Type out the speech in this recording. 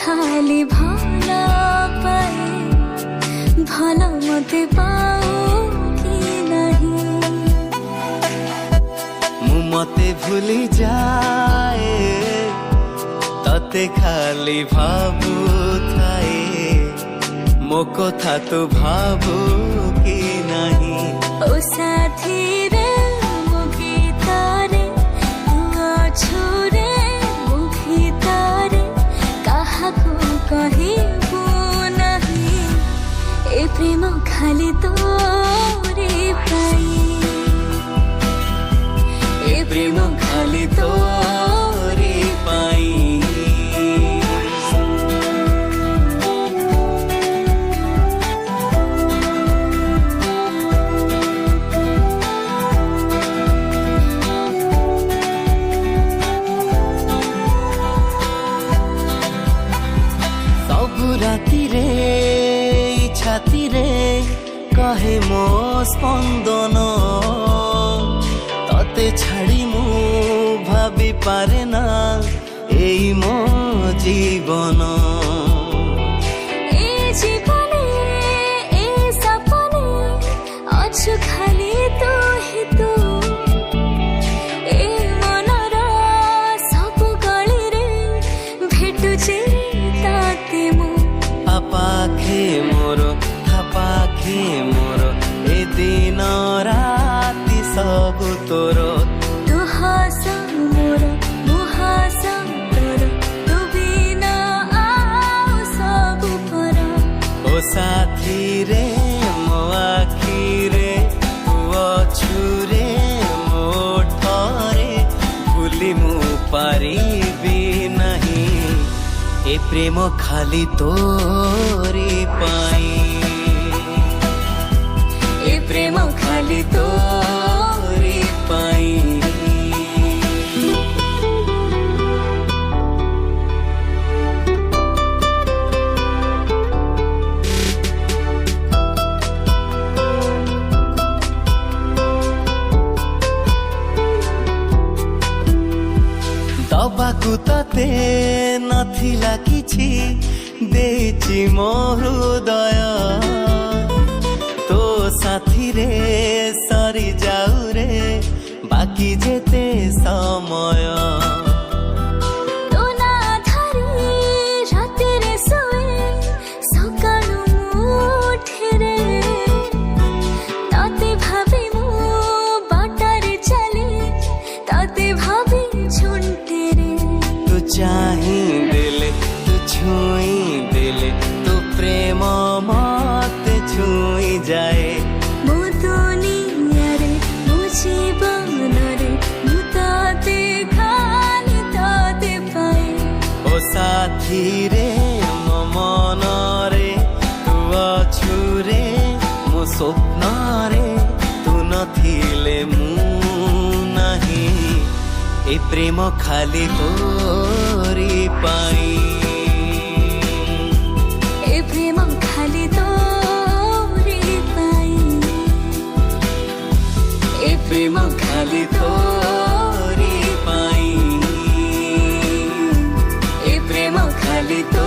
खाली भला पाए भला मते पाओ कि नहीं मु मते भूली जाए तते खाली भाबू थाए मो कथा तो भाबू कि नहीं ओ साथी रे मो गीतारे तू अछुरे मो गीतारे कहबू नहीं ए प्रेम खाली तोरे पाई ए प्रेम खाली तोरे पाई राती रे छाती रे कहे मो स्पंदन तते छाड़ी मु भाभी पारे ना एई मो जीवन ए जीवने ए सपने अछु खाली तू ही तू ए मनर सब गली रे भेटुचे पाखे मोर पाखे मोर ए दिन राति सब तोर तू हस मोर मु हस तोर तू बिना आओ सब पर ओ साथी रे मो आखी रे तू अछु रे मो ठरे भूली मु पारिबी नहीं ए प्रेम खाली तोरी पाई ए प्रेम खाली तोरी पाई दबाकू तते नथिला किछि देछि मो हृदय तो साथी रे सरी जाऊ रे बाकी जेते समय चाही दिले तू छुई दिले तू प्रेम मत छुई जाए मो दुनिया रे मो जीवन रे मु ताते खाली ताते पाए ओ साथी रे मो मन रे तू अछु रे मो स्वप्न रे तू नथिले मु नहीं ए प्रेम खाली तोरी पाई ए प्रेम खाली तोरी पाई ए प्रेम खाली तोरी पाई ए प्रेम खाली तो